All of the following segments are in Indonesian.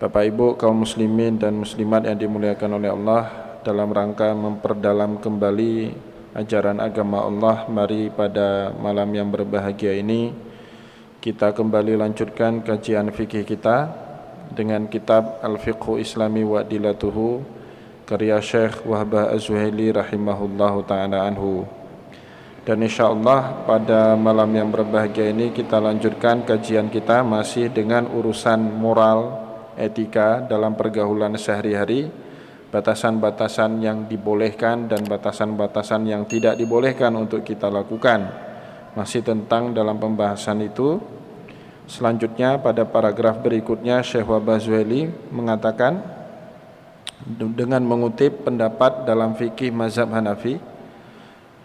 Bapak Ibu kaum muslimin dan muslimat yang dimuliakan oleh Allah, dalam rangka memperdalam kembali ajaran agama Allah, mari pada malam yang berbahagia ini kita kembali lanjutkan kajian fikih kita dengan kitab Al-Fiqhu Islami wa Adillatuhu karya Syekh Wahbah Az-Zuhaili rahimahullahu ta'ala anhu. Dan insyaallah pada malam yang berbahagia ini kita lanjutkan kajian kita masih dengan urusan moral, etika dalam pergaulan sehari-hari, batasan-batasan yang dibolehkan dan batasan-batasan yang tidak dibolehkan untuk kita lakukan. Masih tentang dalam pembahasan itu. Selanjutnya pada paragraf berikutnya Syekh Wahbah Az-Zuhaili mengatakan dengan mengutip pendapat dalam fikih mazhab Hanafi,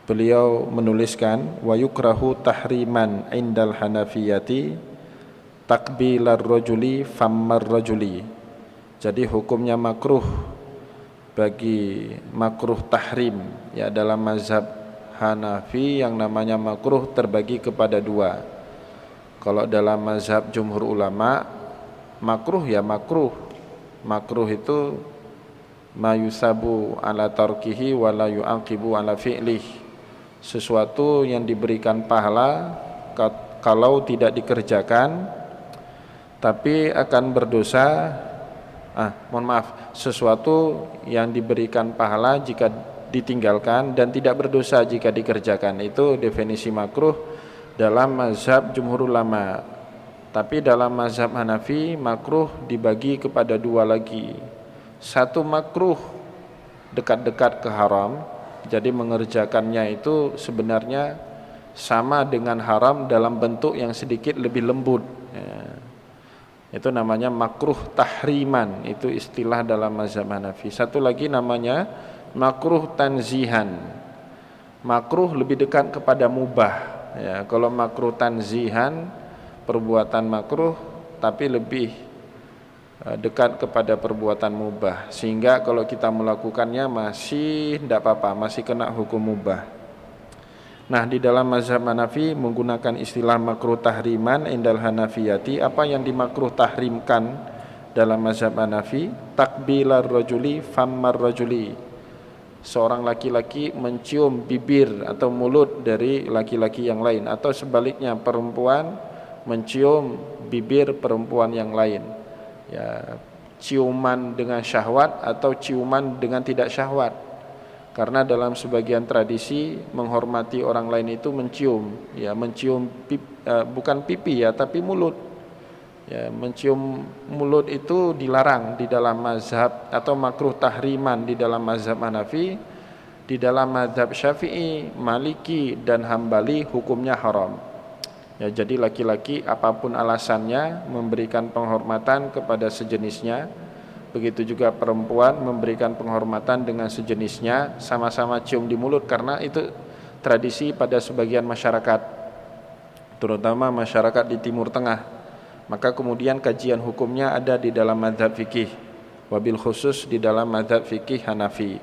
beliau menuliskan wa yukrahu tahriman indal hanafiyati takbilar rajuli fammar rajuli. Jadi hukumnya makruh bagi makruh tahrim ya dalam mazhab Hanafi, yang namanya makruh terbagi kepada dua. Kalau dalam mazhab jumhur ulama makruh ya makruh. Makruh itu mayusabu ala tarkihi wa la yu'aqibu ala fi'lih. Sesuatu yang diberikan pahala kalau tidak dikerjakan tapi akan berdosa. Sesuatu yang diberikan pahala jika ditinggalkan dan tidak berdosa jika dikerjakan. Itu definisi makruh dalam mazhab jumhur ulama. Tapi dalam mazhab Hanafi makruh dibagi kepada dua lagi. Satu makruh dekat-dekat ke haram, jadi mengerjakannya itu sebenarnya sama dengan haram dalam bentuk yang sedikit lebih lembut ya. Itu namanya makruh tahriman, itu istilah dalam mazhab Hanafi. Satu lagi namanya makruh tanzihan, makruh lebih dekat kepada mubah ya. Kalau makruh tanzihan perbuatan makruh tapi lebih dekat kepada perbuatan mubah, sehingga kalau kita melakukannya masih tidak apa-apa, masih kena hukum mubah. Nah, di dalam mazhab Hanafi menggunakan istilah makruh tahriman indal hanafiyati. Apa yang dimakruh tahrimkan dalam mazhab Hanafi? Takbilar rajuli fammar rajuli. Seorang laki-laki mencium bibir atau mulut dari laki-laki yang lain, atau sebaliknya perempuan mencium bibir perempuan yang lain. Ya, ciuman dengan syahwat atau ciuman dengan tidak syahwat. Karena dalam sebagian tradisi menghormati orang lain itu mencium, ya mencium bukan pipi ya, tapi mulut. Ya, mencium mulut itu dilarang di dalam mazhab, atau makruh tahriman di dalam mazhab Hanafi. Di dalam mazhab Syafi'i, Maliki dan Hambali hukumnya haram. Ya, jadi laki-laki apapun alasannya memberikan penghormatan kepada sejenisnya. Begitu juga perempuan memberikan penghormatan dengan sejenisnya, sama-sama cium di mulut, karena itu tradisi pada sebagian masyarakat, terutama masyarakat di Timur Tengah. Maka kemudian kajian hukumnya ada di dalam mazhab fikih, wabil khusus di dalam mazhab fikih Hanafi.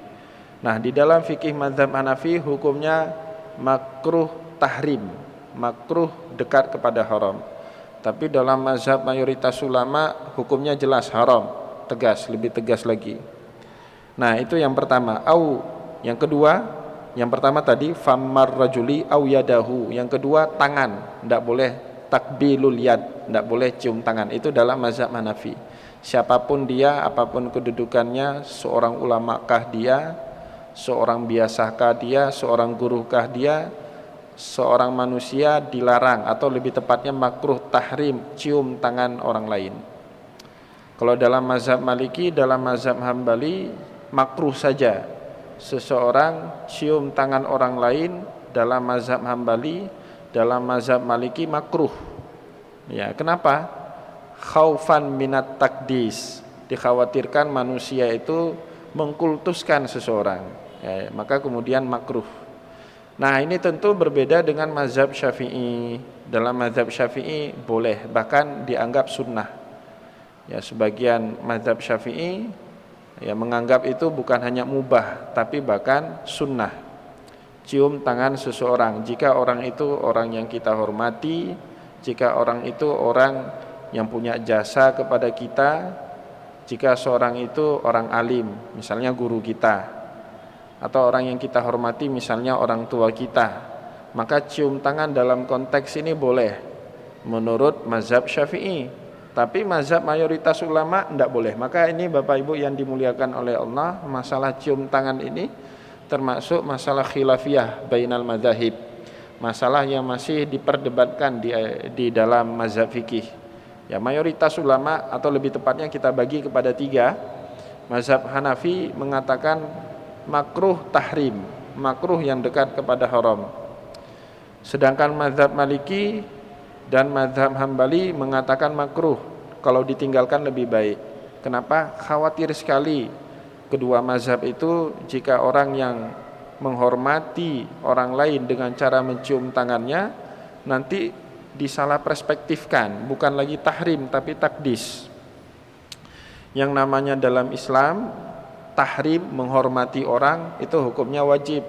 Nah, di dalam fikih mazhab Hanafi hukumnya makruh tahrim, makruh dekat kepada haram. Tapi dalam mazhab mayoritas ulama hukumnya jelas haram, tegas, lebih tegas lagi. Nah, itu yang pertama. Yang kedua, yang pertama tadi fammar rajuli au yadahu. Yang kedua tangan, tidak boleh takbilul yad, tidak boleh cium tangan. Itu dalam mazhab Hanafi. Siapapun dia, apapun kedudukannya, seorang ulamakah dia, seorang biasakah dia, seorang gurukah dia, seorang manusia dilarang, atau lebih tepatnya makruh tahrim cium tangan orang lain. Kalau dalam mazhab Maliki, dalam mazhab Hambali makruh saja seseorang cium tangan orang lain. Dalam mazhab Hambali, dalam mazhab Maliki makruh. Ya, kenapa? Khaufan minat takdis, dikhawatirkan manusia itu mengkultuskan seseorang. Ya, maka kemudian makruh. Nah, ini tentu berbeda dengan mazhab Syafi'i. Dalam mazhab Syafi'i boleh, bahkan dianggap sunnah. Ya, sebagian mazhab Syafi'i ya menganggap itu bukan hanya mubah tapi bahkan sunnah. Cium tangan seseorang jika orang itu orang yang kita hormati, jika orang itu orang yang punya jasa kepada kita, jika seorang itu orang alim, misalnya guru kita, atau orang yang kita hormati misalnya orang tua kita, maka cium tangan dalam konteks ini boleh menurut mazhab Syafi'i. Tapi mazhab mayoritas ulama tidak boleh. Maka ini Bapak Ibu yang dimuliakan oleh Allah, masalah cium tangan ini termasuk masalah khilafiyah bainal madzahib, masalah yang masih diperdebatkan di dalam mazhab fikih. Ya, mayoritas ulama atau lebih tepatnya kita bagi kepada 3. Mazhab Hanafi mengatakan makruh tahrim, makruh yang dekat kepada haram. Sedangkan mazhab Maliki dan mazhab Hambali mengatakan makruh, kalau ditinggalkan lebih baik. Kenapa? Khawatir sekali kedua mazhab itu jika orang yang menghormati orang lain dengan cara mencium tangannya nanti disalah perspektifkan, bukan lagi tahrim tapi takdis. Yang namanya dalam Islam tahrim menghormati orang itu hukumnya wajib.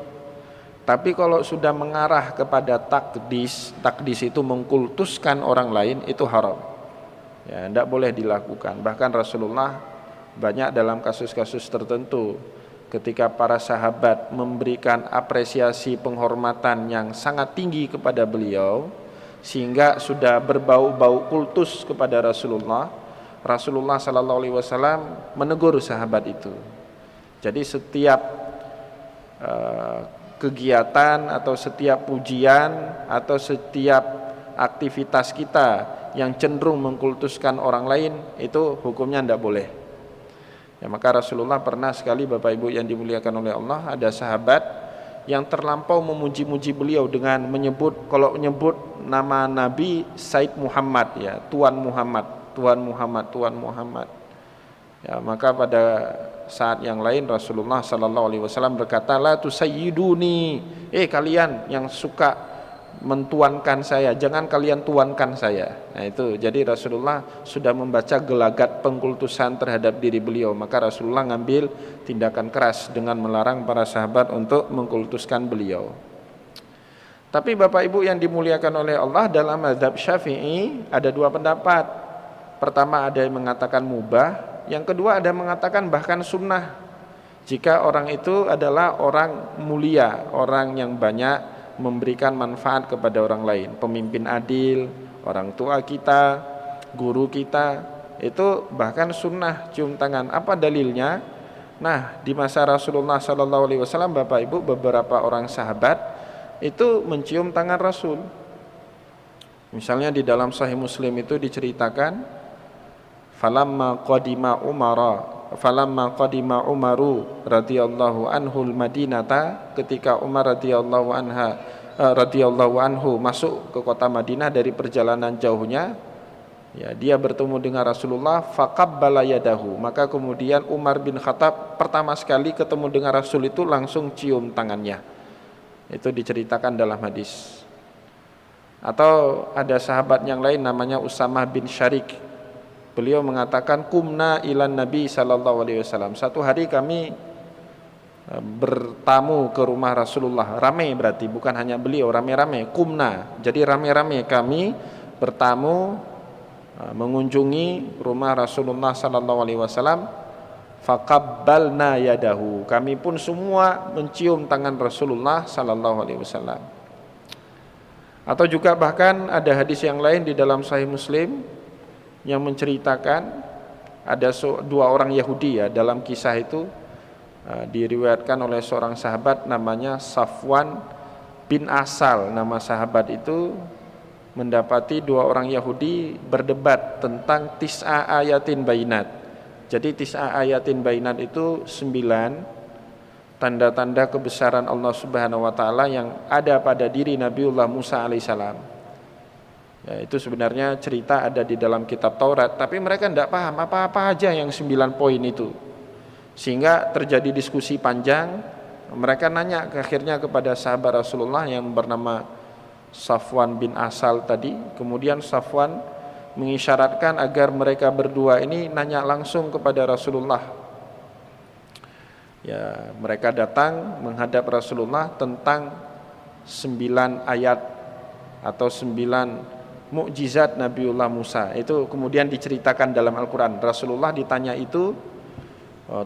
Tapi kalau sudah mengarah kepada takdis itu mengkultuskan orang lain, itu haram. Ya, tidak boleh dilakukan. Bahkan Rasulullah banyak dalam kasus-kasus tertentu ketika para sahabat memberikan apresiasi penghormatan yang sangat tinggi kepada beliau, sehingga sudah berbau-bau kultus kepada Rasulullah Sallallahu Alaihi Wasallam menegur sahabat itu. Jadi setiap kegiatan atau setiap pujian atau setiap aktivitas kita yang cenderung mengkultuskan orang lain itu hukumnya tidak boleh. Ya, maka Rasulullah pernah sekali Bapak Ibu yang dimuliakan oleh Allah, ada sahabat yang terlampau memuji-muji beliau dengan menyebut, kalau menyebut nama Nabi Said Muhammad, ya, Tuan Muhammad. Ya, maka pada saat yang lain Rasulullah Sallallahu Alaihi Wasallam berkata, la tusayyiduni, kalian yang suka mentuankan saya, jangan kalian tuankan saya. Nah itu, jadi Rasulullah sudah membaca gelagat pengkultusan terhadap diri beliau, maka Rasulullah ngambil tindakan keras dengan melarang para sahabat untuk mengkultuskan beliau. Tapi Bapak Ibu yang dimuliakan oleh Allah, dalam mazhab Syafi'i ada 2 pendapat. Pertama ada yang mengatakan mubah, yang kedua ada yang mengatakan bahkan sunnah. Jika orang itu adalah orang mulia, orang yang banyak memberikan manfaat kepada orang lain, pemimpin adil, orang tua kita, guru kita, itu bahkan sunnah cium tangan. Apa dalilnya? Nah, di masa Rasulullah Sallallahu Alaihi Wasallam, Bapak Ibu, beberapa orang sahabat itu mencium tangan Rasul. Misalnya di dalam Sahih Muslim itu diceritakan, falamma qadima Umaru radhiyallahu anhu al-Madinata, ketika Umar radhiyallahu anhu masuk ke kota Madinah dari perjalanan jauhnya, ya, dia bertemu dengan Rasulullah, faqabbala yadahu, maka kemudian Umar bin Khattab pertama sekali ketemu dengan Rasul itu langsung cium tangannya. Itu diceritakan dalam hadis. Atau ada sahabat yang lain namanya Usamah bin Syarik. Beliau mengatakan kumna ilan Nabi Sallallahu Alaihi Wasallam. Satu hari kami bertamu ke rumah Rasulullah. Ramai berarti, bukan hanya beliau, ramai-ramai. Kumna, jadi ramai-ramai kami bertamu mengunjungi rumah Rasulullah Sallallahu Alaihi Wasallam. Faqabbalna yadahu, kami pun semua mencium tangan Rasulullah Sallallahu Alaihi Wasallam. Atau juga bahkan ada hadis yang lain di dalam Sahih Muslim yang menceritakan ada 2 orang Yahudi, ya, dalam kisah itu diriwayatkan oleh seorang sahabat namanya Safwan bin Asal. Nama sahabat itu mendapati 2 orang Yahudi berdebat tentang tis'a ayatin bayinat. Jadi tis'a ayatin bayinat itu 9 tanda-tanda kebesaran Allah Subhanahu wa taala yang ada pada diri Nabiullah Musa alaihissalam. Ya, itu sebenarnya cerita ada di dalam kitab Taurat, tapi mereka tidak paham apa-apa aja yang 9 poin itu. Sehingga terjadi diskusi panjang. Mereka nanya akhirnya kepada sahabat Rasulullah yang bernama Safwan bin Asal tadi. Kemudian Safwan mengisyaratkan agar mereka berdua ini nanya langsung kepada Rasulullah. Ya, mereka datang menghadap Rasulullah tentang 9 ayat atau 9 mukjizat Nabiullah Musa. Itu kemudian diceritakan dalam Al-Quran. Rasulullah ditanya itu,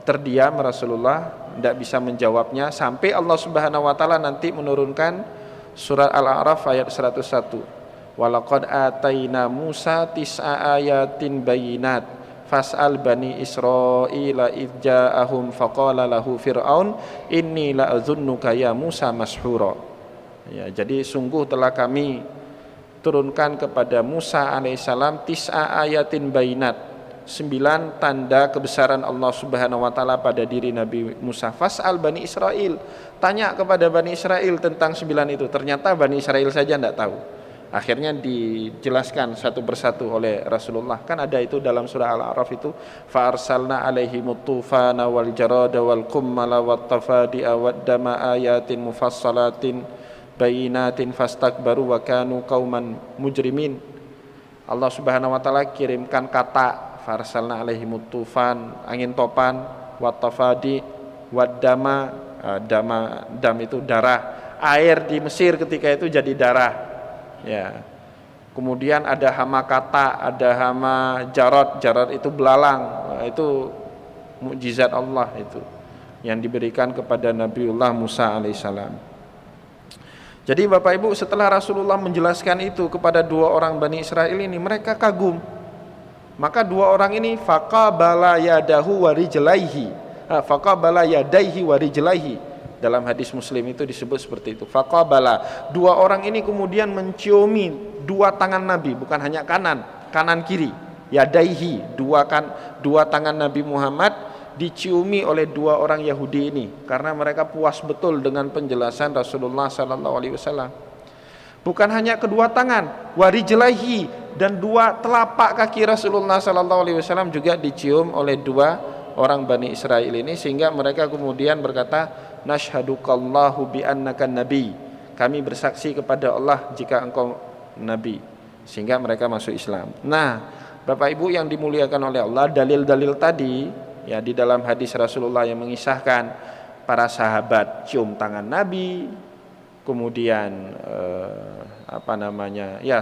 terdiam Rasulullah, tidak bisa menjawabnya, sampai Allah Subhanahu wa taala nanti menurunkan surat Al-A'raf ayat 101. Walaqad ataina Musa tis'a ayatin bayinat fas'al bani Israila idh ja'ahum faqala lahu fir'aun inni la'adhunnuka ya Musa mashhura. Ya, jadi sungguh telah kami turunkan kepada Musa alaihissalam tis'a ayatin bayinat, 9 tanda kebesaran Allah Subhanahu wa taala pada diri Nabi Musa. Fas'al bani Israil, tanya kepada Bani Israel tentang 9 itu. Ternyata Bani Israel saja tidak tahu. Akhirnya dijelaskan satu persatu oleh Rasulullah. Kan ada itu dalam surah Al-A'raf itu, fa arsalna alaihimut tufana wal jarada wal qummala wat tafadi'a wad dama ayatin mufassalatin bayinatin fastakbaru wa kanu qauman mujrimin. Allah Subhanahu wa taala kirimkan kata farsalna alaihimut tufan, angin topan, wat tafadi wad dama, dam itu darah. Air di Mesir ketika itu jadi darah. Ya. Kemudian ada hama kata, ada hama jarad itu belalang. Itu mukjizat Allah itu yang diberikan kepada Nabiullah Musa alaihissalam. Jadi Bapak Ibu, setelah Rasulullah menjelaskan itu kepada 2 orang Bani Israel ini, mereka kagum. Maka 2 orang ini faqabala yadahu wa rijlaihi. Faqabala yadaihi wa rijlaihi. Dalam hadis Muslim itu disebut seperti itu. Faqabala, 2 orang ini kemudian menciumi 2 tangan Nabi, bukan hanya kanan kiri. Yadaihi, 2 tangan Nabi Muhammad diciumi oleh 2 orang Yahudi ini, karena mereka puas betul dengan penjelasan Rasulullah sallallahu alaihi wasallam. Bukan hanya kedua tangan, warijlaihi, dan 2 telapak kaki Rasulullah sallallahu alaihi wasallam juga dicium oleh 2 orang Bani Israel ini, sehingga mereka kemudian berkata, nashhadukallahu bi annaka nabi, kami bersaksi kepada Allah jika engkau nabi, sehingga mereka masuk Islam. Nah, Bapak Ibu yang dimuliakan oleh Allah, dalil-dalil tadi ya di dalam hadis Rasulullah yang mengisahkan para sahabat cium tangan Nabi, kemudian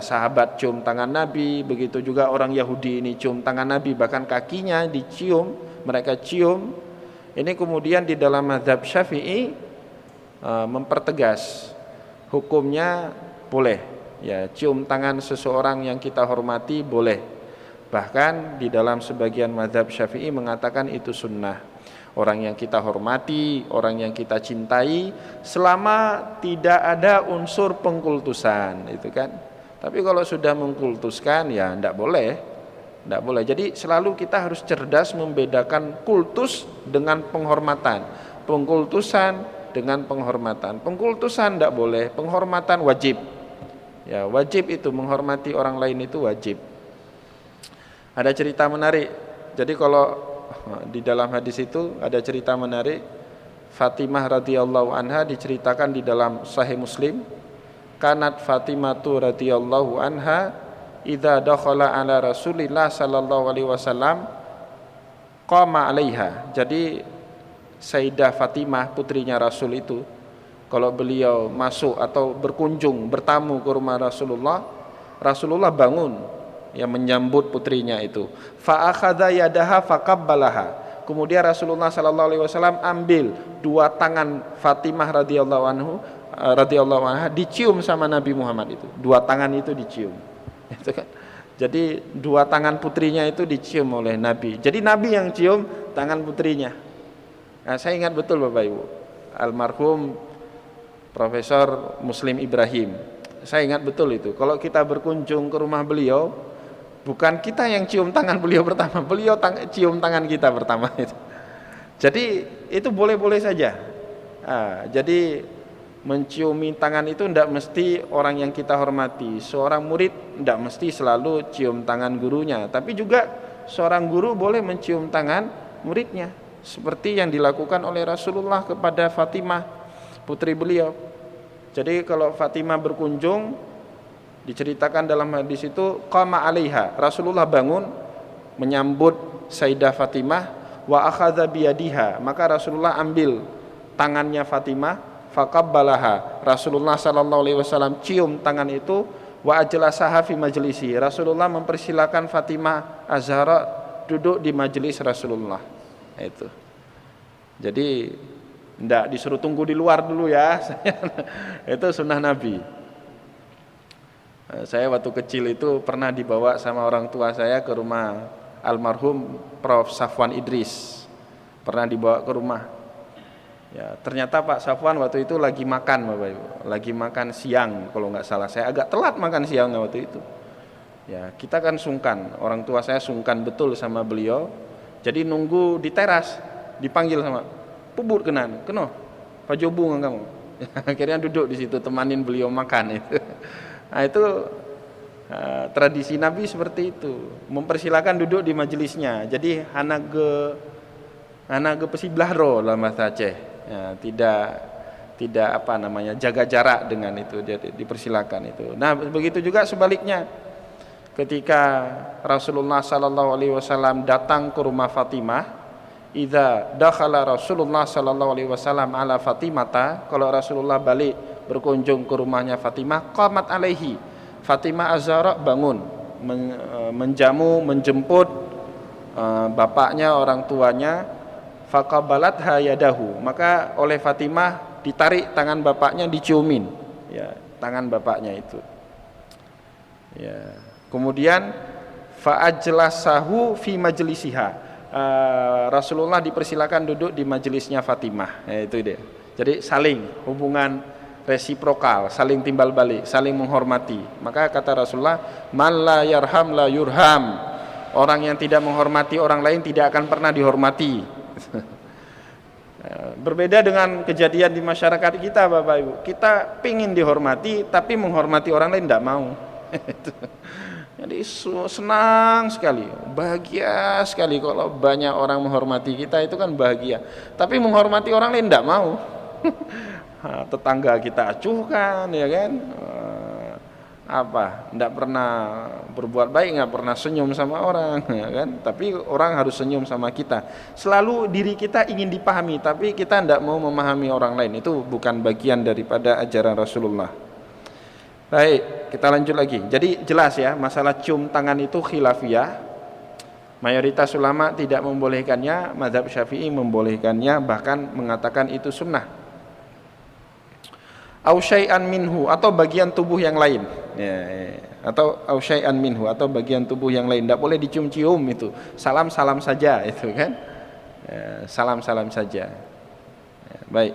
sahabat cium tangan Nabi, begitu juga orang Yahudi ini cium tangan Nabi, bahkan kakinya dicium, mereka cium. Ini kemudian di dalam mazhab Syafi'i mempertegas hukumnya boleh, ya, cium tangan seseorang yang kita hormati boleh. Bahkan di dalam sebagian mazhab Syafi'i mengatakan itu sunnah. Orang yang kita hormati, orang yang kita cintai, selama tidak ada unsur pengkultusan, itu kan. Tapi kalau sudah mengkultuskan, ya tidak boleh. Tidak boleh. Jadi selalu kita harus cerdas membedakan kultus dengan penghormatan, pengkultusan dengan penghormatan. Pengkultusan tidak boleh, penghormatan wajib. Ya, wajib itu menghormati orang lain itu wajib. Ada cerita menarik. Jadi kalau di dalam hadis itu ada cerita menarik. Fatimah radhiyallahu anha diceritakan di dalam Sahih Muslim. Kanat Fatimatu radhiyallahu anha idza dakhala ala Rasulillah sallallahu alaihi wasallam qama 'alaiha. Jadi Sayyidah Fatimah putrinya Rasul itu, kalau beliau masuk atau berkunjung bertamu ke rumah Rasulullah, Rasulullah bangun yang menyambut putrinya itu. Fa akhadha yadaha faqabbalaha. Kemudian Rasulullah sallallahu alaihi wasallam ambil 2 tangan Fatimah radhiyallahu anha dicium sama Nabi Muhammad itu. 2 tangan itu dicium. Itu kan. Jadi 2 tangan putrinya itu dicium oleh Nabi. Jadi Nabi yang cium tangan putrinya. Nah, saya ingat betul Bapak Ibu, almarhum Profesor Muslim Ibrahim. Saya ingat betul itu. Kalau kita berkunjung ke rumah beliau, bukan kita yang cium tangan beliau pertama, beliau cium tangan kita pertama itu. Jadi itu boleh-boleh saja. Jadi menciumi tangan itu tidak mesti orang yang kita hormati. Seorang murid tidak mesti selalu cium tangan gurunya, tapi juga seorang guru boleh mencium tangan muridnya, seperti yang dilakukan oleh Rasulullah kepada Fatimah putri beliau. Jadi kalau Fatimah berkunjung, diceritakan dalam hadis itu qama 'alaiha, Rasulullah bangun menyambut Sayyidah Fatimah, wa akhadha biyadiha, maka Rasulullah ambil tangannya Fatimah, faqabbalaha, Rasulullah sallallahu alaihi wasallam cium tangan itu, wa ajlasaha fi majlisi. Rasulullah mempersilakan Fatimah Az-Zahra duduk di majelis Rasulullah. Itu. Jadi tidak disuruh tunggu di luar dulu ya. Itu sunnah Nabi. Saya waktu kecil itu pernah dibawa sama orang tua saya ke rumah almarhum Prof. Safwan Idris. Pernah dibawa ke rumah. Ya, ternyata Pak Safwan waktu itu lagi makan, Bapak Ibu. Lagi makan siang kalau nggak salah. Saya agak telat makan siang waktu itu. Ya, kita kan sungkan. Orang tua saya sungkan betul sama beliau. Jadi nunggu di teras, dipanggil sama pubur kenan, keno, Pak Jobu nggak kamu. Akhirnya duduk di situ temanin beliau makan itu. Nah, itu tradisi Nabi seperti itu, mempersilakan duduk di majelisnya. Jadi hanage pesiblahro dalam bahasa Aceh, ya, tidak apa namanya jaga jarak dengan itu, dia dipersilakan itu. Nah begitu juga sebaliknya, ketika Rasulullah Sallallahu Alaihi Wasallam datang ke rumah Fatimah, idza dakhala Rasulullah Sallallahu Alaihi Wasallam ala Fatimata, kalau Rasulullah balik berkunjung ke rumahnya Fatimah, qamat alaihi, Fatimah Az-Zahra bangun menjamu, menjemput bapaknya, orang tuanya. Faqabalatha yadahu, maka oleh Fatimah ditarik tangan bapaknya, diciumin ya tangan bapaknya itu ya. Kemudian fa'ajlasahu fi majlisiha, Rasulullah dipersilakan duduk di majelisnya Fatimah ya, itu dia. Jadi saling hubungan resiprokal, saling timbal balik, saling menghormati. Maka kata Rasulullah, man la yarham la yurham, orang yang tidak menghormati orang lain tidak akan pernah dihormati. Berbeda dengan kejadian di masyarakat kita, Bapak Ibu. Kita pingin dihormati, tapi menghormati orang lain tidak mau. Jadi senang sekali, bahagia sekali kalau banyak orang menghormati kita, itu kan bahagia. Tapi menghormati orang lain tidak mau. Tetangga kita acuhkan, ya kan? Tidak pernah berbuat baik, nggak pernah senyum sama orang, ya kan? Tapi orang harus senyum sama kita. Selalu diri kita ingin dipahami, tapi kita tidak mau memahami orang lain. Itu bukan bagian daripada ajaran Rasulullah. Baik, kita lanjut lagi. Jadi jelas ya, masalah cium tangan itu khilafiyah. Mayoritas ulama tidak membolehkannya, mazhab Syafi'i membolehkannya, bahkan mengatakan itu sunnah. Au syai'an minhu, atau bagian tubuh yang lain ya. Atau au syai'an minhu, atau bagian tubuh yang lain. Tidak boleh dicium-cium itu, salam-salam saja itu kan ya, salam-salam saja ya. Baik,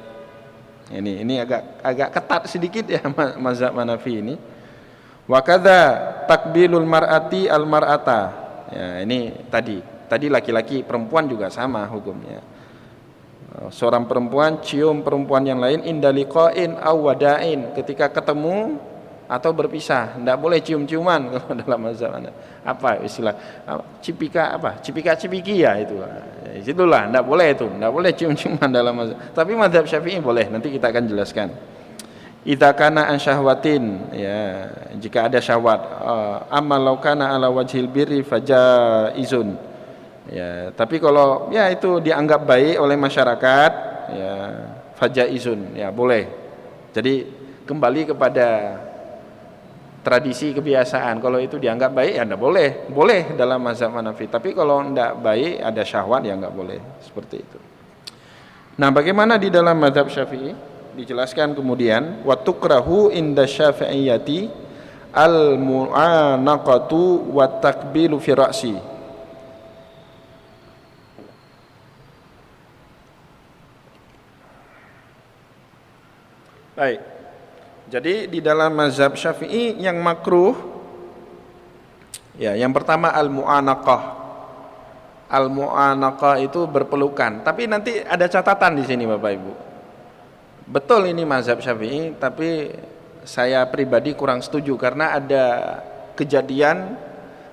ini agak ketat sedikit ya mazhab Hanafi ini. Wa kadza takbilul mar'ati al mar'ata ya, ini tadi laki-laki, perempuan juga sama hukumnya. Seorang perempuan cium perempuan yang lain indaliqain aw wada'in, ketika ketemu atau berpisah. Tidak boleh cium-ciuman kalau dalam mazhab apa istilah cipika-cipiki ya itu. Itulah tidak boleh itu, tidak boleh cium-ciuman dalam mazhab. Tapi mazhab Syafi'i boleh, nanti kita akan jelaskan. Idza kana an syahwatin ya, jika ada syahwat, amma law kana ala wajhil birri fajaizun. Ya, tapi kalau ya itu dianggap baik oleh masyarakat, ya fajaizun, ya boleh. Jadi kembali kepada tradisi kebiasaan. Kalau itu dianggap baik ya enggak boleh. Boleh dalam mazhab Hanafi. Tapi kalau enggak baik, ada syahwat ya enggak boleh. Seperti itu. Nah, bagaimana di dalam mazhab Syafi'i? Dijelaskan kemudian, wa tukrahu inda syafi'iyati al mu'anaqatu wa takbilu fi ra'si. Baik. Jadi di dalam mazhab Syafi'i yang makruh ya, yang pertama al-mu'anaqah. Al-mu'anaqah itu berpelukan. Tapi nanti ada catatan di sini Bapak Ibu. Betul ini mazhab Syafi'i, tapi saya pribadi kurang setuju karena ada kejadian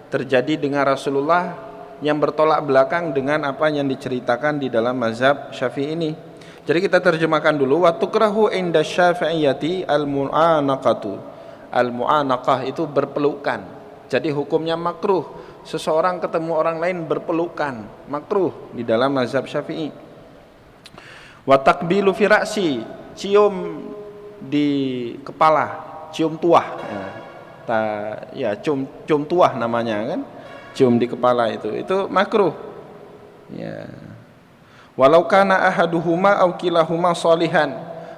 terjadi dengan Rasulullah yang bertolak belakang dengan apa yang diceritakan di dalam mazhab Syafi'i ini. Jadi kita terjemahkan dulu, wa tukrahu inda syafi'iyati al-mu'anaqatu. Al-mu'anaqah itu berpelukan. Jadi hukumnya makruh. Seseorang ketemu orang lain berpelukan, makruh di dalam mazhab Syafi'i. Wa takbilu fi ra'si, cium di kepala, cium tuah. Ya. ya cium tuah namanya kan, cium di kepala itu makruh. Ya. Walau kana ahaduhuma au kilahuma sholihan,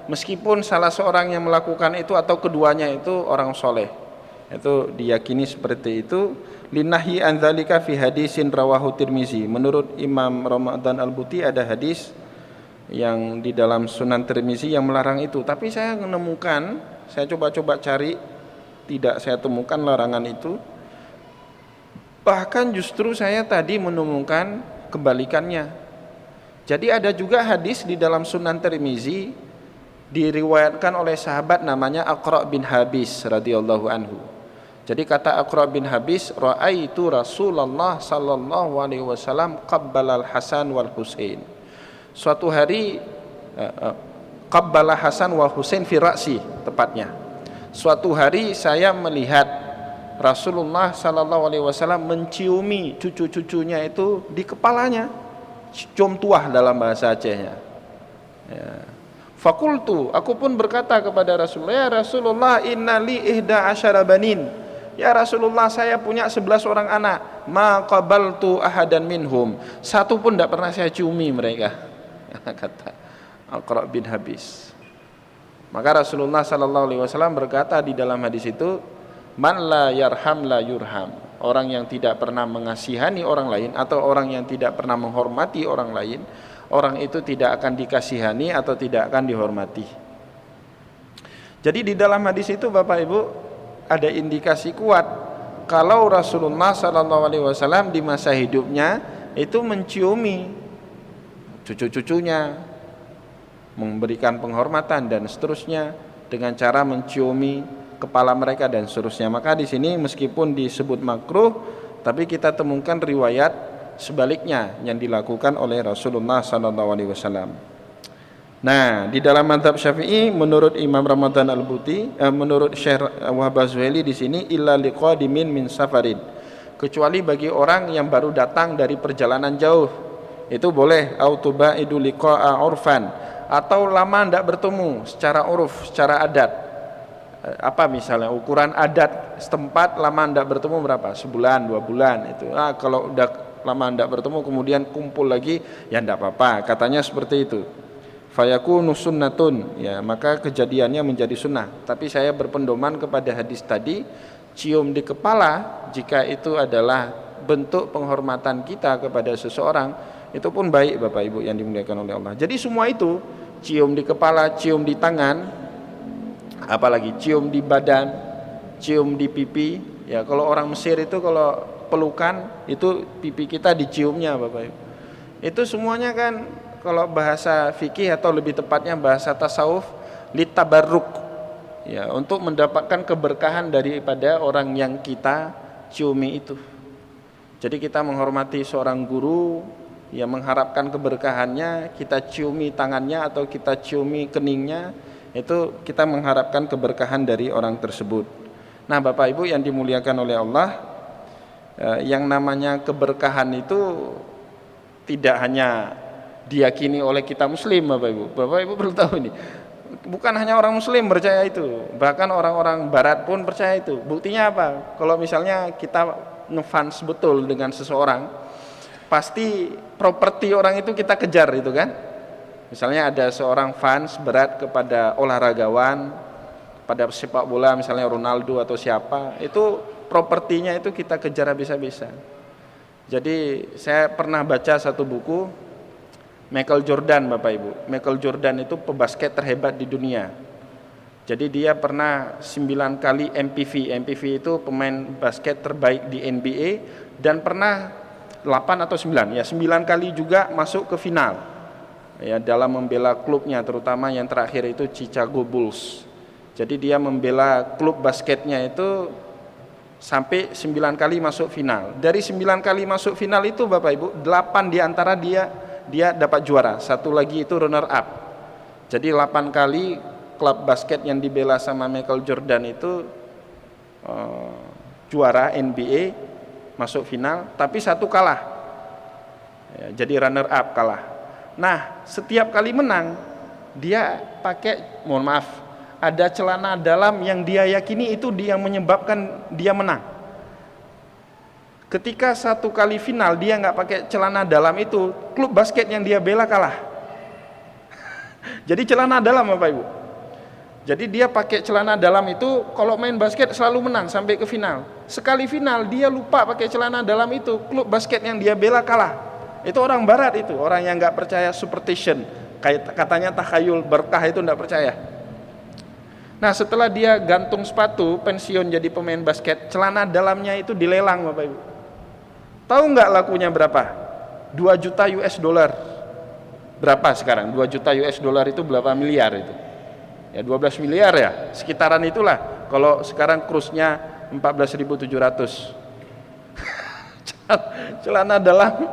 meskipun salah seorang yang melakukan itu atau keduanya itu orang soleh, itu diyakini seperti itu. Linahi an dzalika fi hadisin rawahu Tirmizi. Menurut Imam Ramadan Al-Buti ada hadis yang di dalam Sunan Tirmizi yang melarang itu, tapi saya menemukan, saya coba cari, tidak saya temukan larangan itu. Bahkan justru saya tadi menemukan kebalikannya. Jadi ada juga hadis di dalam Sunan Tirmizi diriwayatkan oleh sahabat namanya Aqra bin Habis radhiyallahu anhu. Jadi kata Aqra bin Habis, ra'aitu Rasulullah sallallahu alaihi wasallam qabbalal Hasan wal Husain. Suatu hari qabbala Hasan wal Husain fi ra'si, tepatnya. Suatu hari saya melihat Rasulullah sallallahu alaihi wasallam menciumi cucu-cucunya itu di kepalanya. Cium tuah dalam bahasa Acehnya. Ya. Fakultu, aku pun berkata kepada Rasulullah, ya Rasulullah, innali ihda asyara banin. Ya Rasulullah, saya punya 11 orang anak. Ma qabaltu ahadan minhum. Satu pun tidak pernah saya ciumi mereka. Kata Aqra bin Habis. Maka Rasulullah sallallahu alaihi wasallam berkata di dalam hadis itu, man la yarham la yurham. Orang yang tidak pernah mengasihani orang lain atau orang yang tidak pernah menghormati orang lain, orang itu tidak akan dikasihani atau tidak akan dihormati. Jadi di dalam hadis itu Bapak Ibu ada indikasi kuat kalau Rasulullah SAW di masa hidupnya itu menciumi cucu-cucunya, memberikan penghormatan dan seterusnya dengan cara menciumi kepala mereka dan seterusnya. Maka di sini meskipun disebut makruh, tapi kita temukan riwayat sebaliknya yang dilakukan oleh Rasulullah SAW. Nah, di dalam mazhab Syafi'i menurut Imam Ramadan Al-Buti, menurut Syekh Wahbah Zuhaili di sini illa liqadimin min safarin, kecuali bagi orang yang baru datang dari perjalanan jauh, itu boleh autubaidu liqa'a urfan, atau lama tidak bertemu secara uruf, secara adat. Apa misalnya ukuran adat setempat lama tidak bertemu berapa? Sebulan, 2 bulan itu. Kalau udah lama tidak bertemu kemudian kumpul lagi, ya tidak apa-apa. Katanya seperti itu. Fayakunu sunnatun, ya maka kejadiannya menjadi sunnah. Tapi saya berpendoman kepada hadis tadi, cium di kepala jika itu adalah bentuk penghormatan kita kepada seseorang, itu pun baik Bapak Ibu yang dimuliakan oleh Allah. Jadi semua itu, cium di kepala, cium di tangan, apalagi cium di badan, cium di pipi. Ya kalau orang Mesir itu kalau pelukan itu pipi kita diciumnya Bapak Ibu. Itu semuanya kan kalau bahasa fikih atau lebih tepatnya bahasa tasawuf litabarruk. Ya, untuk mendapatkan keberkahan daripada orang yang kita ciumi itu. Jadi kita menghormati seorang guru, ya mengharapkan keberkahannya, kita ciumi tangannya atau kita ciumi keningnya, itu kita mengharapkan keberkahan dari orang tersebut. Nah Bapak Ibu yang dimuliakan oleh Allah, yang namanya keberkahan itu tidak hanya diyakini oleh kita muslim Bapak Ibu. Bapak Ibu perlu tahu ini, bukan hanya orang muslim percaya itu, bahkan orang-orang barat pun percaya itu. Buktinya apa? Kalau misalnya kita ngefans betul dengan seseorang, pasti properti orang itu kita kejar itu kan. Misalnya ada seorang fans berat kepada olahragawan, pada sepak bola misalnya Ronaldo atau siapa, itu propertinya itu kita kejar habis-habisan. Jadi saya pernah baca satu buku Michael Jordan Bapak Ibu. Michael Jordan itu pebasket terhebat di dunia. Jadi dia pernah 9 kali MVP. MVP itu pemain basket terbaik di NBA, dan pernah 8 atau 9, ya 9 kali juga masuk ke final. Ya, dalam membela klubnya, terutama yang terakhir itu Chicago Bulls. Jadi dia membela klub basketnya itu sampai 9 kali masuk final. Dari 9 kali masuk final itu Bapak Ibu, 8 diantara dia dapat juara, satu lagi itu runner up. Jadi 8 kali klub basket yang dibela sama Michael Jordan itu juara NBA, masuk final, tapi satu kalah. Ya, jadi runner up kalah. Nah, setiap kali menang dia pakai, mohon maaf, ada celana dalam yang dia yakini itu dia menyebabkan dia menang. Ketika satu kali final dia nggak pakai celana dalam itu, klub basket yang dia bela kalah. Jadi celana dalam Bapak Ibu. Jadi dia pakai celana dalam itu kalau main basket selalu menang sampai ke final. Sekali final dia lupa pakai celana dalam itu, klub basket yang dia bela kalah. Itu orang barat itu, orang yang nggak percaya superstition. Katanya takhayul berkah itu nggak percaya. Nah setelah dia gantung sepatu, pensiun jadi pemain basket, celana dalamnya itu dilelang Bapak Ibu. Tahu nggak lakunya berapa? 2 juta US dollar. Berapa sekarang? 2 juta US dollar itu berapa miliar itu? Ya 12 miliar ya, sekitaran itulah. Kalau sekarang kursnya 14.700. Celana dalam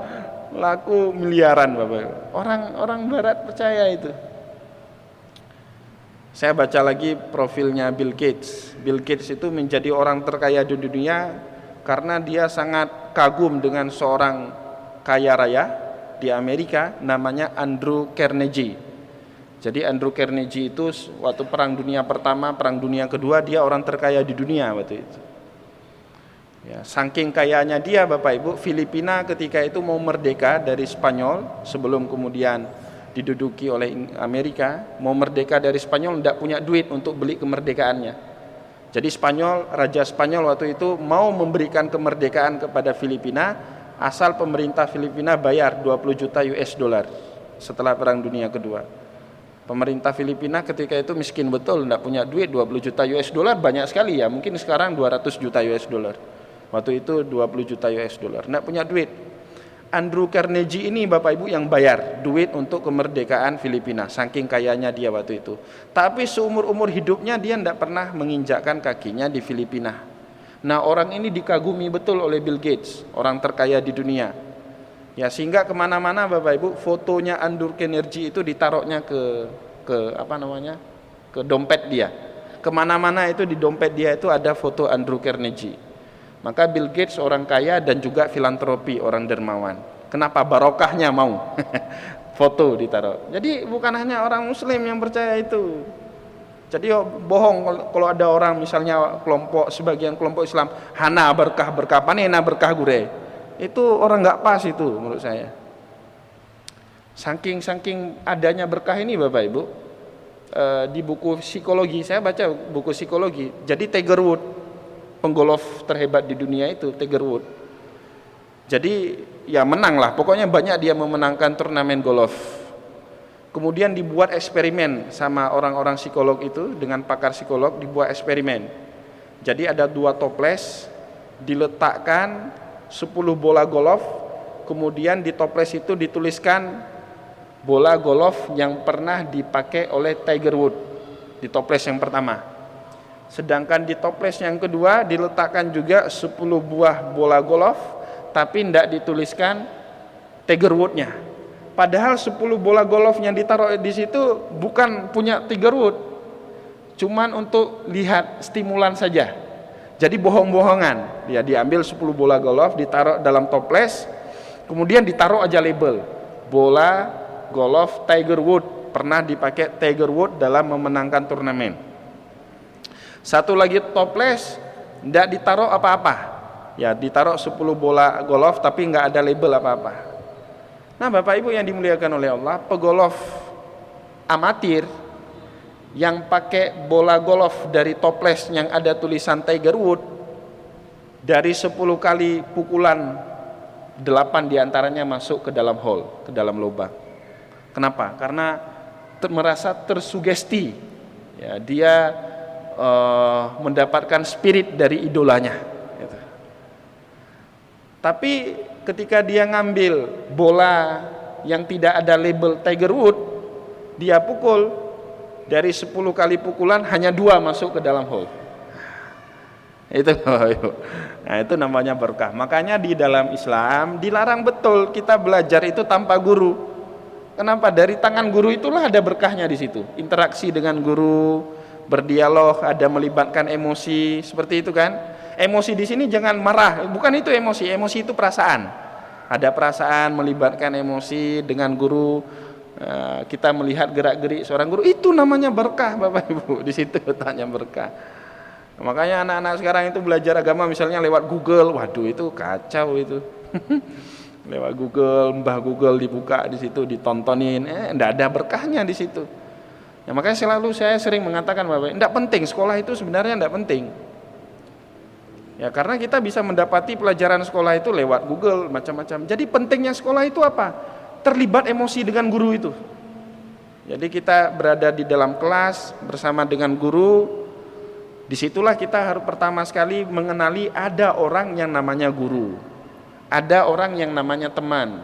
laku miliaran Bapak Ibu. Orang barat percaya itu. Saya baca lagi profilnya Bill Gates. Bill Gates itu menjadi orang terkaya di dunia karena dia sangat kagum dengan seorang kaya raya di Amerika namanya Andrew Carnegie. Jadi Andrew Carnegie itu waktu Perang Dunia Pertama, Perang Dunia Kedua dia orang terkaya di dunia waktu itu. Ya, saking kayanya dia Bapak Ibu, Filipina ketika itu mau merdeka dari Spanyol sebelum kemudian diduduki oleh Amerika, mau merdeka dari Spanyol tidak punya duit untuk beli kemerdekaannya. Jadi Spanyol, Raja Spanyol waktu itu mau memberikan kemerdekaan kepada Filipina asal pemerintah Filipina bayar 20 juta US dollar setelah Perang Dunia Kedua. Pemerintah Filipina ketika itu miskin betul, tidak punya duit. 20 juta US dollar banyak sekali ya, mungkin sekarang 200 juta US dollar. Waktu itu 20 juta US dollar, tidak punya duit. Andrew Carnegie ini Bapak Ibu yang bayar duit untuk kemerdekaan Filipina, saking kayanya dia waktu itu. Tapi seumur-umur hidupnya dia tidak pernah menginjakkan kakinya di Filipina. Nah orang ini dikagumi betul oleh Bill Gates, orang terkaya di dunia. Ya sehingga kemana-mana Bapak Ibu fotonya Andrew Carnegie itu ditaruhnya ke dompet dia. Kemana-mana itu di dompet dia itu ada foto Andrew Carnegie. Maka Bill Gates orang kaya dan juga filantropi, orang dermawan. Kenapa? Barokahnya mau foto ditaruh. Jadi bukan hanya orang Muslim yang percaya itu. Jadi bohong kalau ada orang misalnya sebagian kelompok Islam hana berkah panena berkah gure. Itu orang nggak pas itu menurut saya. Saking adanya berkah ini Bapak Ibu, di buku psikologi saya baca buku psikologi. Jadi Tiger Woods, penggolf terhebat di dunia itu Tiger Woods. Jadi ya menang lah, pokoknya banyak dia memenangkan turnamen golf. Kemudian dibuat eksperimen sama orang-orang psikolog itu dengan pakar psikolog dibuat eksperimen. Jadi ada 2 toples diletakkan 10 bola golf, kemudian di toples itu dituliskan bola golf yang pernah dipakai oleh Tiger Woods di toples yang pertama. Sedangkan di toples yang kedua diletakkan juga 10 buah bola golf, tapi tidak dituliskan Tiger Woods-nya. Padahal 10 bola golf yang ditaruh di situ bukan punya Tiger Woods, cuman untuk lihat stimulan saja. Jadi bohong-bohongan, dia diambil 10 bola golf, ditaruh dalam toples, kemudian ditaruh aja label, bola golf Tiger Woods, pernah dipakai Tiger Woods dalam memenangkan turnamen. Satu lagi toples, tidak ditaruh apa-apa, ya ditaruh 10 bola golf tapi nggak ada label apa-apa. Nah Bapak Ibu yang dimuliakan oleh Allah, pegolf amatir yang pakai bola golf dari toples yang ada tulisan Tiger Woods, dari 10 kali pukulan 8 diantaranya masuk ke dalam hole, ke dalam lubang. Kenapa? Karena merasa tersugesti ya, dia mendapatkan spirit dari idolanya gitu. Tapi ketika dia ngambil bola yang tidak ada label Tiger Woods, dia pukul, dari 10 kali pukulan hanya 2 masuk ke dalam hole. Itu nah itu namanya berkah. Makanya di dalam Islam dilarang betul kita belajar itu tanpa guru. Kenapa? Dari tangan guru itulah ada berkahnya di situ. Interaksi dengan guru, berdialog, ada melibatkan emosi, seperti itu kan. Emosi di sini jangan marah, bukan itu emosi. Emosi itu perasaan. Ada perasaan, melibatkan emosi dengan guru. kita melihat gerak-gerik seorang guru, itu namanya berkah Bapak Ibu. Di situ letaknya berkah. Makanya anak-anak sekarang itu belajar agama misalnya lewat Google, waduh itu kacau itu. Lewat Google, Mbah Google dibuka di situ, ditontonin, enggak ada berkahnya di situ. Ya, makanya selalu saya sering mengatakan Bapak, enggak penting sekolah itu sebenarnya enggak penting. Ya karena kita bisa mendapati pelajaran sekolah itu lewat Google macam-macam. Jadi pentingnya sekolah itu apa? Terlibat emosi dengan guru itu. Jadi kita berada di dalam kelas bersama dengan guru. Disitulah kita harus pertama sekali mengenali ada orang yang namanya guru. Ada orang yang namanya teman.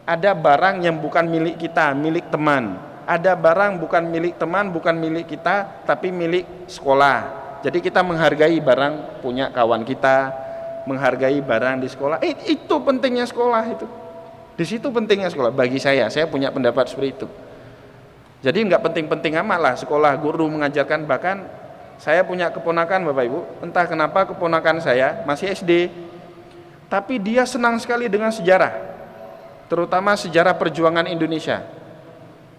Ada barang yang bukan milik kita, milik teman. Ada barang bukan milik teman, bukan milik kita, tapi milik sekolah. Jadi kita menghargai barang punya kawan kita, menghargai barang di sekolah. Itu pentingnya sekolah itu. Di situ pentingnya sekolah. Bagi saya punya pendapat seperti itu. Jadi nggak penting-penting amat lah sekolah, guru mengajarkan. Bahkan saya punya keponakan Bapak Ibu. Entah kenapa keponakan saya masih SD, tapi dia senang sekali dengan sejarah, terutama sejarah perjuangan Indonesia.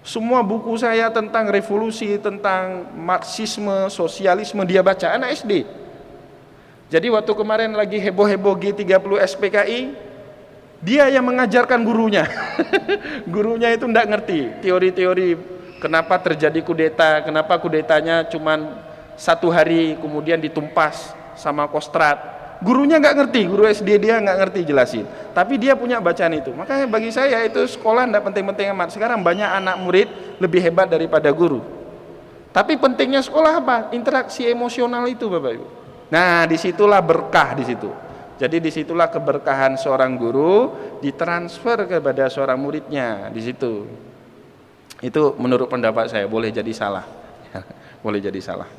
Semua buku saya tentang revolusi, tentang Marxisme, sosialisme dia baca, anak SD. Jadi waktu kemarin lagi heboh-heboh G30 SPKI, dia yang mengajarkan gurunya. Gurunya itu enggak ngerti teori-teori kenapa terjadi kudeta, kenapa kudetanya cuman 1 hari kemudian ditumpas sama Kostrad. Gurunya nggak ngerti, guru SD dia nggak ngerti jelasin, tapi dia punya bacaan itu. Makanya bagi saya itu sekolah nggak penting-penting amat. Sekarang banyak anak murid lebih hebat daripada guru. Tapi pentingnya sekolah apa? Interaksi emosional itu Bapak Ibu. Nah disitulah berkah di situ. Jadi disitulah keberkahan seorang guru ditransfer kepada seorang muridnya di situ. Itu menurut pendapat saya, boleh jadi salah. Boleh jadi salah.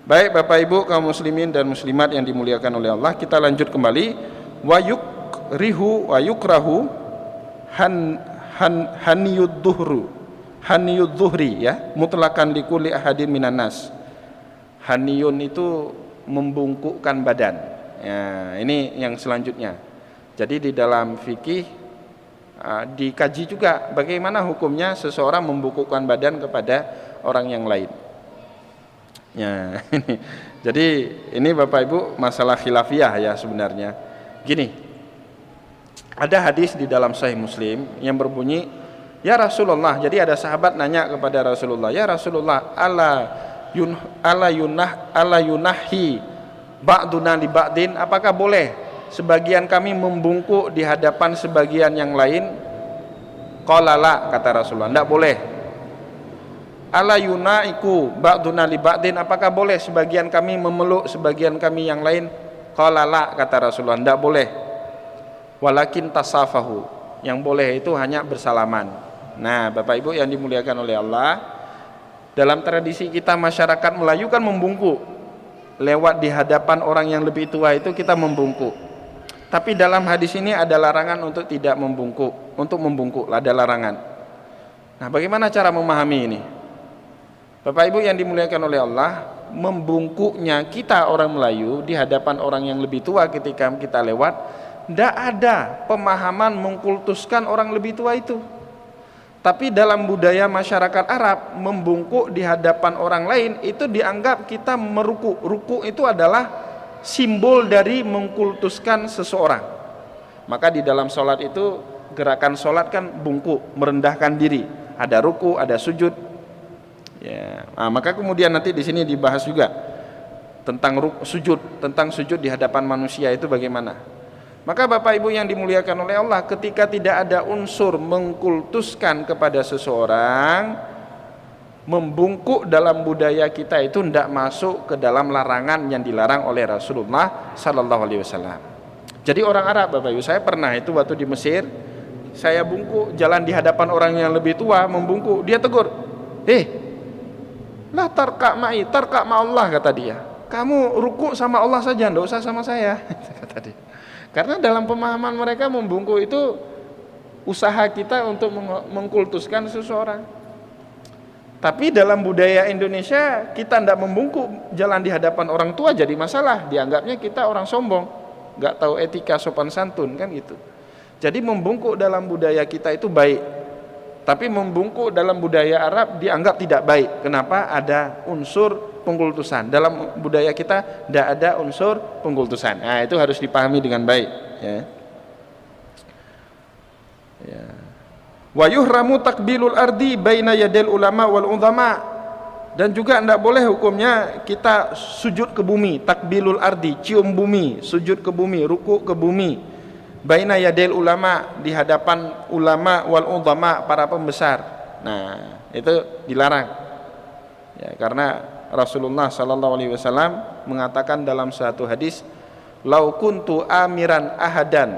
Baik Bapak Ibu kaum muslimin dan muslimat yang dimuliakan oleh Allah, kita lanjut kembali. Wa yukrahu haniyud dhuhri ya, mutlakan likulli ahadin minan nas. Haniyun itu membungkukkan badan. Ya, ini yang selanjutnya. Jadi di dalam fikih dikaji juga bagaimana hukumnya seseorang membungkukkan badan kepada orang yang lain. Ya, ini. Jadi ini Bapak Ibu masalah khilafiyah ya sebenarnya. Gini, ada hadis di dalam Sahih Muslim yang berbunyi, ya Rasulullah. Jadi ada sahabat nanya kepada Rasulullah, ya Rasulullah, ala yunahi ba'duna li ba'din, apakah boleh sebagian kami membungkuk di hadapan sebagian yang lain? Qala la, kata Rasulullah, enggak boleh. Ala yunaiku ba'duna li ba'din, apakah boleh sebagian kami memeluk sebagian kami yang lain? Qala la, kata Rasulullah, tidak boleh. Walakin tasafahu, yang boleh itu hanya bersalaman. Nah Bapak Ibu yang dimuliakan oleh Allah, dalam tradisi kita masyarakat Melayu kan membungkuk. Lewat di hadapan orang yang lebih tua itu kita membungkuk. Tapi dalam hadis ini ada larangan untuk tidak membungkuk. Untuk membungkuk ada larangan. Nah bagaimana cara memahami ini? Bapak Ibu yang dimuliakan oleh Allah, membungkuknya kita orang Melayu di hadapan orang yang lebih tua ketika kita lewat, tidak ada pemahaman mengkultuskan orang lebih tua itu. Tapi dalam budaya masyarakat Arab, membungkuk di hadapan orang lain itu dianggap kita meruku. Ruku itu adalah simbol dari mengkultuskan seseorang. Maka di dalam sholat itu, gerakan sholat kan bungkuk, merendahkan diri. Ada ruku, ada sujud. Ya, maka kemudian nanti di sini dibahas juga tentang sujud di hadapan manusia itu bagaimana. Maka Bapak Ibu yang dimuliakan oleh Allah, ketika tidak ada unsur mengkultuskan kepada seseorang, membungkuk dalam budaya kita itu tidak masuk ke dalam larangan yang dilarang oleh Rasulullah Sallallahu Alaihi Wasallam. Jadi orang Arab Bapak Ibu, saya pernah itu waktu di Mesir, saya bungkuk jalan di hadapan orang yang lebih tua, membungkuk, dia tegur, lah tarka ma'i, tarka ma'allah, kata dia. Kamu ruku sama Allah saja, enggak usah sama saya, kata dia. Karena dalam pemahaman mereka membungkuk itu usaha kita untuk mengkultuskan seseorang. Tapi dalam budaya Indonesia kita tidak membungkuk jalan di hadapan orang tua jadi masalah, dianggapnya kita orang sombong, enggak tahu etika sopan santun kan gitu. Jadi membungkuk dalam budaya kita itu baik. Tapi membungkuk dalam budaya Arab dianggap tidak baik. Kenapa? Ada unsur pengkultusan. Dalam budaya kita tidak ada unsur pengkultusan. Nah, itu harus dipahami dengan baik, ya. Ya. Wa yuhramu takbilul ardi baina yadil ulama wal udhama. Dan juga tidak boleh hukumnya kita sujud ke bumi, takbilul ardi, cium bumi, sujud ke bumi, ruku ke bumi, baina yadil ulama, di hadapan ulama wal udhama, para pembesar. Nah, itu dilarang. Ya, karena Rasulullah sallallahu alaihi wasallam mengatakan dalam suatu hadis, "Lau kuntu amiran ahadan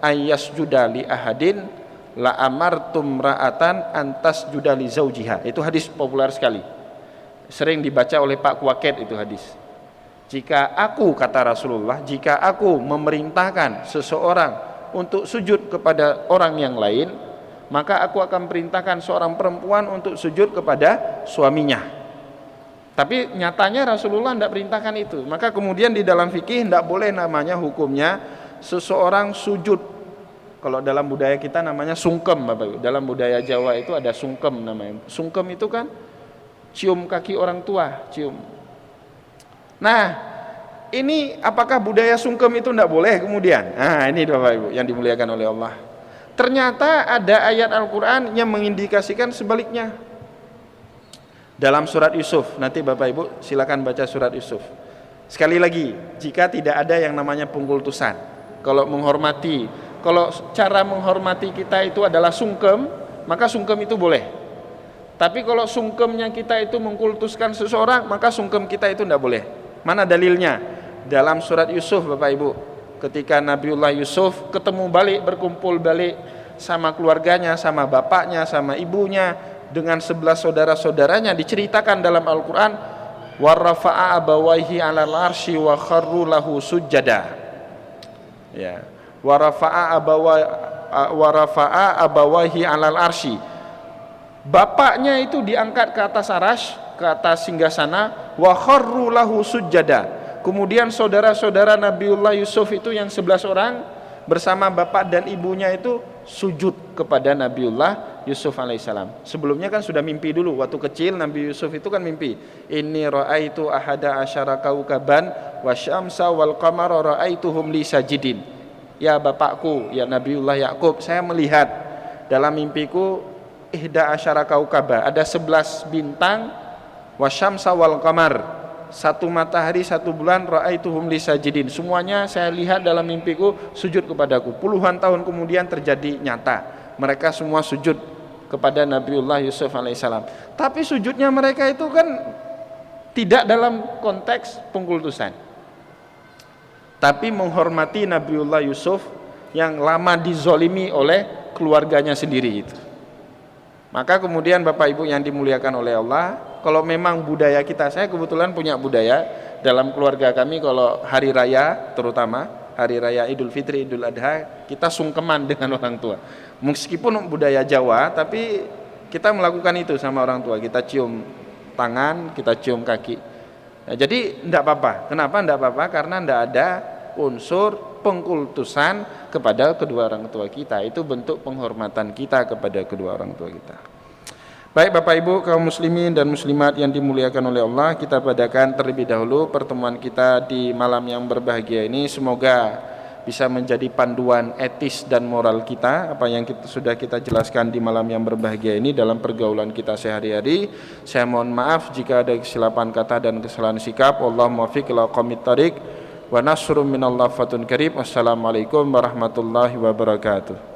ayyasjuda li ahadin la amartum ra'atan antas judali zaujiha." Itu hadis populer sekali, sering dibaca oleh Pak Kuaket itu hadis. Jika aku, kata Rasulullah, jika aku memerintahkan seseorang untuk sujud kepada orang yang lain, maka aku akan perintahkan seorang perempuan untuk sujud kepada suaminya. Tapi nyatanya Rasulullah tidak perintahkan itu. Maka kemudian di dalam fikih tidak boleh namanya hukumnya seseorang sujud. Kalau dalam budaya kita namanya sungkem, Bapak Ibu. Dalam budaya Jawa itu ada sungkem namanya. Sungkem itu kan cium kaki orang tua, cium. Nah, ini apakah budaya sungkem itu tidak boleh kemudian? Nah, ini Bapak Ibu yang dimuliakan oleh Allah. Ternyata ada ayat Al-Quran yang mengindikasikan sebaliknya. Dalam surat Yusuf, nanti Bapak Ibu silakan baca surat Yusuf. Sekali lagi, jika tidak ada yang namanya pengkultusan, kalau menghormati, kalau cara menghormati kita itu adalah sungkem, maka sungkem itu boleh. Tapi kalau sungkemnya kita itu mengkultuskan seseorang, maka sungkem kita itu tidak boleh. Mana dalilnya? Dalam surat Yusuf, Bapak Ibu, ketika Nabiullah Yusuf ketemu balik, berkumpul balik sama keluarganya, sama bapaknya, sama ibunya, dengan 11 saudara-saudaranya, diceritakan dalam Al-Quran, warafa'a abawaihi alal arsy wa kharru lahu sujjada. Ya, warafa'a abawaihi alal arsy. Bapaknya itu diangkat ke atas arsy, ke atas singgasana, wa kharru lahu sujjada. Kemudian saudara-saudara Nabiullah Yusuf itu yang 11 orang bersama bapak dan ibunya itu sujud kepada Nabiullah Yusuf alaihissalam. Sebelumnya kan sudah mimpi dulu, waktu kecil Nabi Yusuf itu kan mimpi, inni ra'aitu ahada asyara kaukaban wasyamsa wal qamara ra'aituhum li sajidin. Ya bapakku, ya Nabiullah Yakub, saya melihat dalam mimpiku ihda asyara kaukaba, ada 11 bintang, wasyamsa wal qamar, satu matahari, satu bulan, ra'aituhum li sajidin, semuanya saya lihat dalam mimpiku sujud kepadaku. Puluhan tahun kemudian terjadi nyata, mereka semua sujud kepada Nabiullah Yusuf alaihissalam. Tapi sujudnya mereka itu kan tidak dalam konteks pengkultusan, tapi menghormati Nabiullah Yusuf yang lama dizolimi oleh keluarganya sendiri itu. Maka kemudian Bapak Ibu yang dimuliakan oleh Allah, kalau memang budaya kita, saya kebetulan punya budaya dalam keluarga kami, kalau hari raya, terutama hari raya Idul Fitri, Idul Adha, kita sungkeman dengan orang tua. Meskipun budaya Jawa, tapi kita melakukan itu sama orang tua. Kita cium tangan, kita cium kaki. Nah, jadi tidak apa-apa. Kenapa tidak apa-apa? Karena tidak ada unsur pengkultusan kepada kedua orang tua kita. Itu bentuk penghormatan kita kepada kedua orang tua kita. Baik Bapak Ibu kaum muslimin dan muslimat yang dimuliakan oleh Allah, kita padakan terlebih dahulu pertemuan kita di malam yang berbahagia ini. Semoga bisa menjadi panduan etis dan moral kita, apa yang sudah kita jelaskan di malam yang berbahagia ini dalam pergaulan kita sehari-hari. Saya mohon maaf jika ada kesilapan kata dan kesalahan sikap. Wallahu muwaffiq ila aqwamit thoriq wa nasrun minallah fatun karim. Wassalamualaikum warahmatullahi wabarakatuh.